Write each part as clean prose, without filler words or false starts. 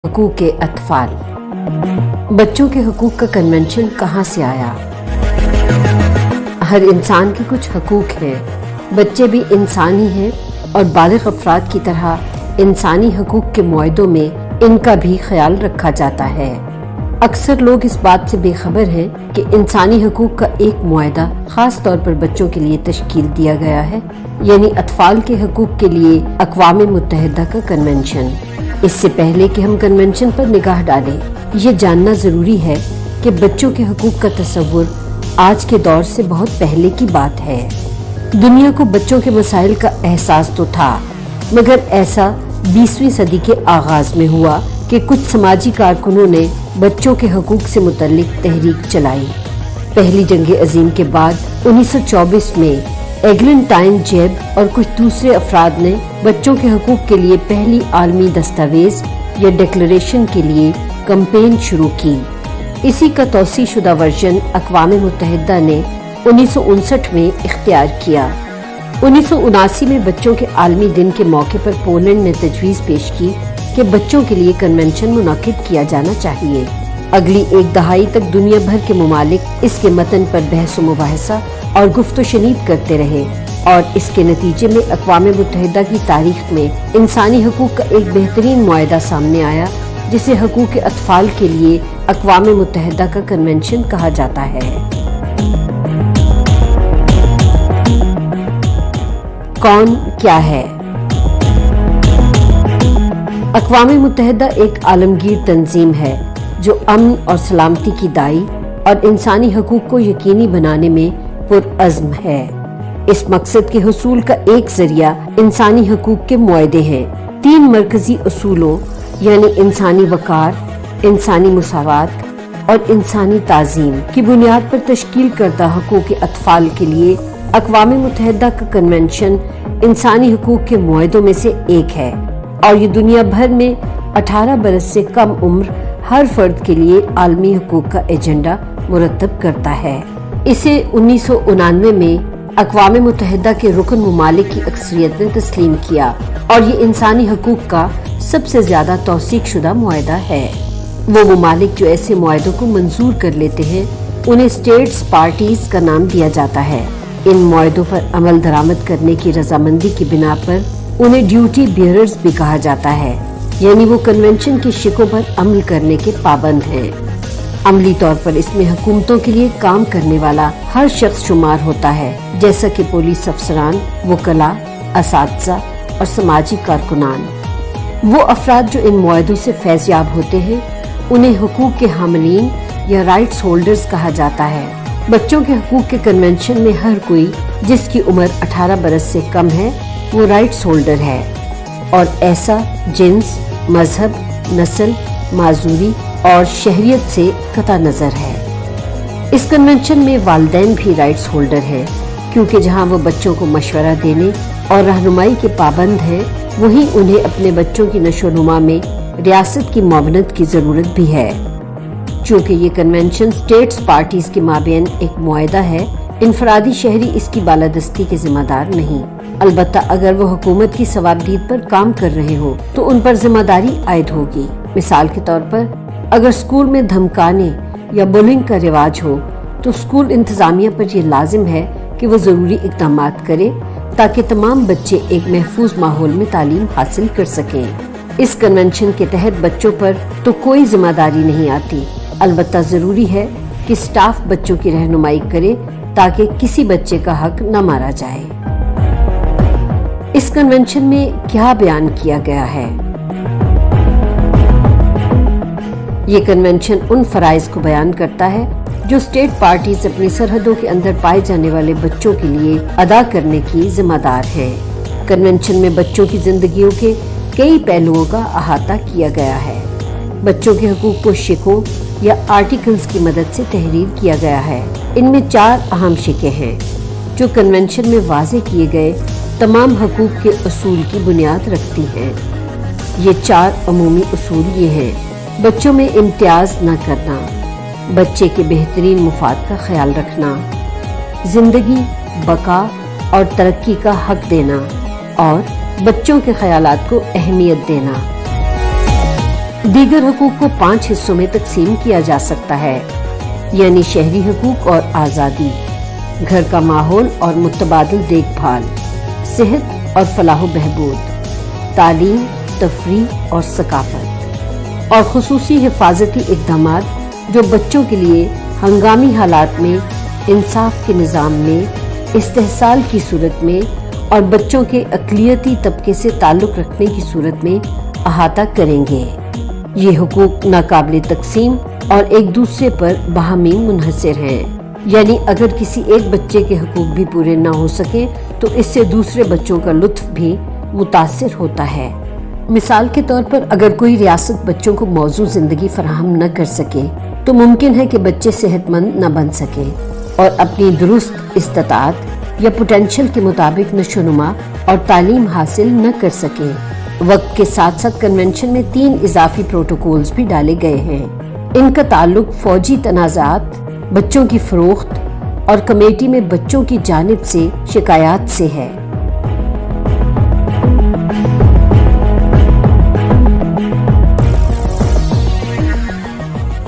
حقوق اطفال۔ بچوں کے حقوق کا کنونشن کہاں سے آیا؟ ہر انسان کے کچھ حقوق ہیں۔ بچے بھی انسان ہی ہیں اور بالغ افراد کی طرح انسانی حقوق کے معاہدوں میں ان کا بھی خیال رکھا جاتا ہے۔ اکثر لوگ اس بات سے بے خبر ہیں کہ انسانی حقوق کا ایک معاہدہ خاص طور پر بچوں کے لیے تشکیل دیا گیا ہے، یعنی اطفال کے حقوق کے لیے اقوام متحدہ کا کنونشن۔ اس سے پہلے کہ ہم کنونشن پر نگاہ ڈالیں، یہ جاننا ضروری ہے کہ بچوں کے حقوق کا تصور آج کے دور سے بہت پہلے کی بات ہے۔ دنیا کو بچوں کے مسائل کا احساس تو تھا، مگر ایسا 20ویں صدی کے آغاز میں ہوا کہ کچھ سماجی کارکنوں نے بچوں کے حقوق سے متعلق تحریک چلائی۔ پہلی جنگ عظیم کے بعد 1924 میں ایگلنٹائن جیب اور کچھ دوسرے افراد نے بچوں کے حقوق کے لیے پہلی عالمی دستاویز یا ڈکلریشن کے لیے کمپین شروع کی۔ اسی کا توسیع شدہ ورژن اقوام متحدہ نے 1959 میں اختیار کیا۔ 1979 میں بچوں کے عالمی دن کے موقع پر پولینڈ نے تجویز پیش کی کہ بچوں کے لیے کنونشن منعقد کیا جانا چاہیے۔ اگلی ایک دہائی تک دنیا بھر کے ممالک اس کے متن پر بحث و مباحثہ اور گفت و شنید کرتے رہے، اور اس کے نتیجے میں اقوام متحدہ کی تاریخ میں انسانی حقوق کا ایک بہترین معاہدہ سامنے آیا، جسے حقوق اطفال کے لیے اقوام متحدہ کا کنونشن کہا جاتا ہے۔ کون کیا ہے؟ اقوام متحدہ ایک عالمگیر تنظیم ہے جو امن اور سلامتی کی داعی اور انسانی حقوق کو یقینی بنانے میں پرعزم ہے۔ اس مقصد کے حصول کا ایک ذریعہ انسانی حقوق کے معاہدے ہیں۔ 3 مرکزی اصولوں یعنی انسانی وقار، انسانی مساوات اور انسانی تعظیم کی بنیاد پر تشکیل کردہ حقوق اطفال کے لیے اقوام متحدہ کا کنونشن انسانی حقوق کے معاہدوں میں سے ایک ہے، اور یہ دنیا بھر میں 18 برس سے کم عمر ہر فرد کے لیے عالمی حقوق کا ایجنڈا مرتب کرتا ہے۔ اسے 1999 میں اقوام متحدہ کے رکن ممالک کی اکثریت نے تسلیم کیا، اور یہ انسانی حقوق کا سب سے زیادہ توثیق شدہ معاہدہ ہے۔ وہ ممالک جو ایسے معاہدوں کو منظور کر لیتے ہیں انہیں اسٹیٹس پارٹیز کا نام دیا جاتا ہے۔ ان معاہدوں پر عمل درآمد کرنے کی رضامندی کی بنا پر انہیں ڈیوٹی بیئررز بھی کہا جاتا ہے، یعنی وہ کنونشن کی شقوں پر عمل کرنے کے پابند ہیں۔ عملی طور پر اس میں حکومتوں کے لیے کام کرنے والا ہر شخص شمار ہوتا ہے، جیسا کہ پولیس افسران، وکلاء، اساتذہ اور سماجی کارکنان۔ وہ افراد جو ان معاہدوں سے فیض یاب ہوتے ہیں انہیں حقوق کے حاملین یا رائٹس ہولڈرز کہا جاتا ہے۔ بچوں کے حقوق کے کنونشن میں ہر کوئی جس کی عمر 18 برس سے کم ہے وہ رائٹس ہولڈر ہے، اور ایسا جنس، مذہب، نسل، معذوری اور شہریت سے قطع نظر ہے۔ اس کنونشن میں والدین بھی رائٹس ہولڈر ہیں، کیونکہ جہاں وہ بچوں کو مشورہ دینے اور رہنمائی کے پابند ہیں، وہیں انہیں اپنے بچوں کی نشو و نما میں ریاست کی معاونت کی ضرورت بھی ہے۔ چونکہ یہ کنونشن اسٹیٹس پارٹیز کے مابین ایک معاہدہ ہے، انفرادی شہری اس کی بالادستی کے ذمہ دار نہیں، البتہ اگر وہ حکومت کی ثوابدید پر کام کر رہے ہوں تو ان پر ذمہ داری عائد ہوگی۔ مثال کے طور پر اگر اسکول میں دھمکانے یا بلنگ کا رواج ہو تو اسکول انتظامیہ پر یہ لازم ہے کہ وہ ضروری اقدامات کرے تاکہ تمام بچے ایک محفوظ ماحول میں تعلیم حاصل کر سکیں۔ اس کنونشن کے تحت بچوں پر تو کوئی ذمہ داری نہیں آتی، البتہ ضروری ہے کہ اسٹاف بچوں کی رہنمائی کرے تاکہ کسی بچے کا حق نہ مارا جائے۔ اس کنونشن میں کیا بیان کیا گیا ہے؟ یہ کنونشن ان فرائض کو بیان کرتا ہے جو اسٹیٹ پارٹیز اپنی سرحدوں کے اندر پائے جانے والے بچوں کے لیے ادا کرنے کی ذمہ دار ہیں۔ کنونشن میں بچوں کی زندگیوں کے کئی پہلوؤں کا احاطہ کیا گیا ہے۔ بچوں کے حقوق کو شقوں یا آرٹیکلز کی مدد سے تحریر کیا گیا ہے۔ ان میں 4 اہم شقیں ہیں جو کنونشن میں واضح کیے گئے تمام حقوق کے اصول کی بنیاد رکھتی ہیں۔ یہ 4 عمومی اصول یہ ہیں: بچوں میں امتیاز نہ کرنا، بچے کے بہترین مفاد کا خیال رکھنا، زندگی، بقا اور ترقی کا حق دینا، اور بچوں کے خیالات کو اہمیت دینا۔ दीगर हुकूक को 5 हिस्सों में तकसीम किया जा सकता है, यानी शहरी हुकूक और आज़ादी, घर का माहौल और मुतबादिल देखभाल, सेहत और फलाह बहबूद, तालीम, तफरीह और सकाफत, और खुसूसी हिफाजती इक़दामात जो बच्चों के लिए हंगामी हालात में इंसाफ के निज़ाम में इस्तेहसाल की सूरत में और बच्चों के अक़लियती तबके से ताल्लुक़ रखने की सूरत में अहाता करेंगे। ये हुकूक नाकाबिल तकसीम और एक दूसरे पर बाहमी मुनहसर हैं, यानी अगर किसी एक बच्चे के हुकूक भी पूरे न हो सके तो इससे दूसरे बच्चों का लुत्फ भी मुतासिर होता है। मिसाल के तौर पर अगर कोई रियासत बच्चों को मौजू जिंदगी फराहम न कर सके तो मुमकिन है कि बच्चे सेहतमंद न बन सके और अपनी दुरुस्त इस्तात या पोटेंशियल के मुताबिक नशोनुमा और तालीम हासिल न कर सके। वक्त के साथ साथ कन्वेंशन में 3 इजाफी प्रोटोकॉल्स भी डाले गए हैं। इनका ताल्लुक फौजी तनाज़ात, बच्चों की फरोख्त और कमेटी में बच्चों की जानिब से शिकायत से है।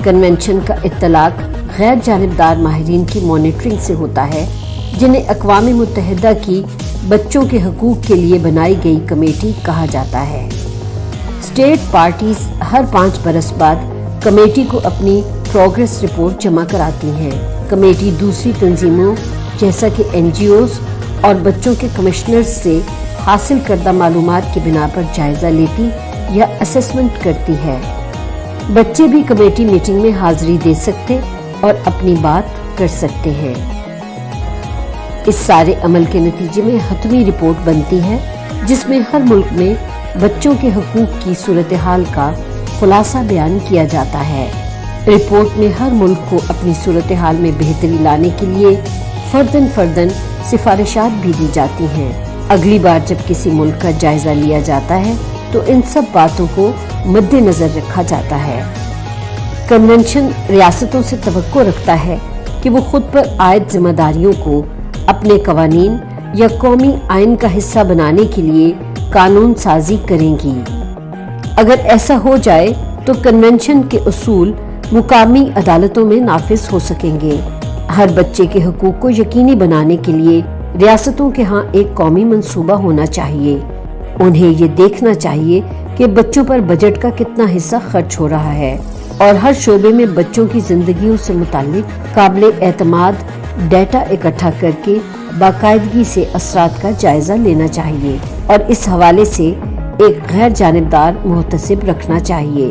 कन्वेंशन का इत्तलाक गैर जानिबदार माहिरीन की मॉनिटरिंग से होता है, जिन्हें अक़वाम मुत्तहिदा की बच्चों के हकूक़ के लिए बनाई गई कमेटी कहा जाता है। स्टेट पार्टीज हर 5 बरस बाद कमेटी को अपनी प्रोग्रेस रिपोर्ट जमा कराती हैं। कमेटी दूसरी तंजीमों जैसा कि NGOs और बच्चों के कमिश्नर्स से हासिल करदा मालूमात की बिना पर जायजा लेती या असेसमेंट करती है। बच्चे भी कमेटी मीटिंग में हाजिरी दे सकते और अपनी बात कर सकते हैं। इस सारे अमल के नतीजे में हतमी रिपोर्ट बनती है, जिसमें हर मुल्क में बच्चों के हुकूक की सूरत हाल का खुलासा बयान किया जाता है। रिपोर्ट में हर मुल्क को अपनी सूरत हाल में बेहतरी लाने के लिए फर्दन सिफारिशात भी दी जाती हैं। अगली बार जब किसी मुल्क का जायजा लिया जाता है तो इन सब बातों को मद्देनजर रखा जाता है। कन्वेंशन रियासतों से तवक्को रखता है कि वो खुद पर आयद जिम्मेदारियों को अपने कवानीन या कौमी आइन का हिस्सा बनाने के लिए कानून साजी करेंगी। अगर ऐसा हो जाए तो कन्वेंशन के उसूल मुकामी अदालतों में नाफिज हो सकेंगे। हर बच्चे के हुकूक को यकीनी बनाने के लिए रियासतों के यहाँ एक कौमी मंसूबा होना चाहिए। उन्हें ये देखना चाहिए कि बच्चों पर बजट का कितना हिस्सा खर्च हो रहा है और हर शोबे में बच्चों की जिंदगियों से मुताल्लिक काबिल एतमाद डेटा इकट्ठा करके बाकायदगी से असरात का जायजा लेना चाहिए और इस हवाले से एक गैर जानिबदार मुहतसिब रखना चाहिए।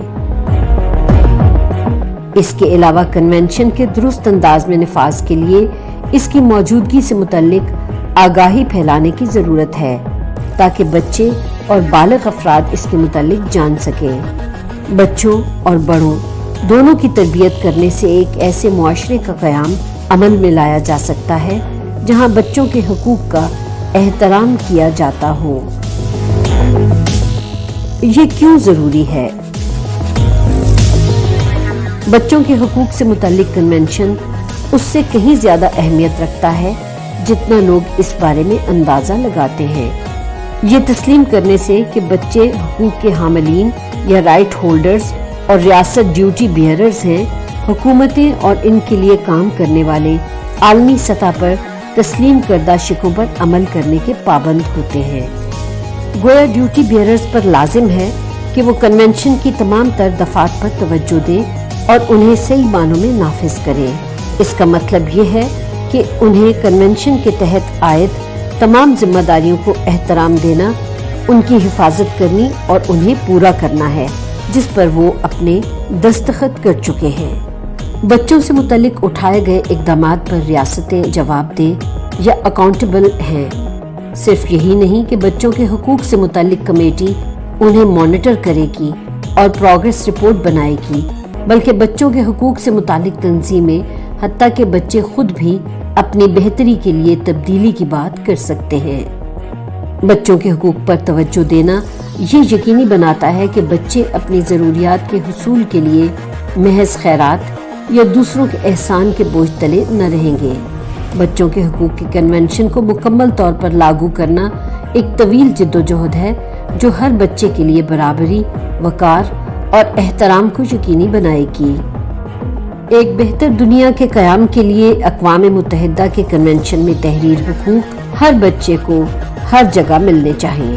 इसके अलावा कन्वेंशन के दुरुस्त अंदाज में निफाज के लिए इसकी मौजूदगी से मुताल्लिक आगाही फैलाने की जरूरत है ताकि बच्चे और बालिग अफराद इसके मुताल्लिक जान सकें। बच्चों और बड़ों दोनों की तरबियत करने से एक ऐसे मुआशरे का क़याम अमल में लाया जा सकता है जहां बच्चों के हुकूक का एहतराम किया जाता हो। ये क्यों जरूरी है? बच्चों के हुकूक से मुताल्लिक कन्वेंशन उससे कहीं ज्यादा अहमियत रखता है जितना लोग इस बारे में अंदाजा लगाते हैं। ये तस्लीम करने से कि बच्चे हुकूक के हामिलीन या राइट होल्डर्स और रियासत ड्यूटी बियरर्स हैं, हुकूमतें और इनके लिए काम करने वाले आलमी सतह पर तस्लीम करदा शिकों पर अमल करने के पाबंद होते हैं। गोया ड्यूटी बियरर्स पर लाजिम है कि वो कन्वेंशन की तमाम तर दफात पर तवज्जो दें और उन्हें सही मानों में नाफिज करें। इसका मतलब ये है कि उन्हें कन्वेंशन के तहत आयद तमाम जिम्मेदारियों को एहतराम देना, उनकी हिफाजत करनी और उन्हें पूरा करना है जिस पर वो अपने दस्तखत कर चुके हैं। बच्चों से मुताल्लिक उठाए गए इक़दामात पर रियासतें जवाबदेह या अकाउंटेबल हैं। सिर्फ यही नहीं कि बच्चों के हुकूक से मुताल्लिक कमेटी उन्हें मॉनिटर करेगी और प्रोग्रेस रिपोर्ट बनाएगी, बल्कि बच्चों के हुकूक से मुताल्लिक तंजीमें हत्ता के बच्चे खुद भी अपनी बेहतरी के लिए तब्दीली की बात कर सकते हैं। बच्चों के हुकूक पर तवज्जो देना ये यकीनी बनाता है कि बच्चे अपनी ज़रूरियात के हुसूल के लिए महज खैरात या दूसरों के एहसान के बोझ तले न रहेंगे। बच्चों के हुकूक के कन्वेंशन को मुकम्मल तौर पर लागू करना एक तवील जिद्दोजहद है जो हर बच्चे के लिए बराबरी, वकार اور احترام کو یقینی بنائے گی۔ ایک بہتر دنیا کے قیام کے لیے اقوام متحدہ کے کنونشن میں تحریر حقوق ہر بچے کو ہر جگہ ملنے چاہیے۔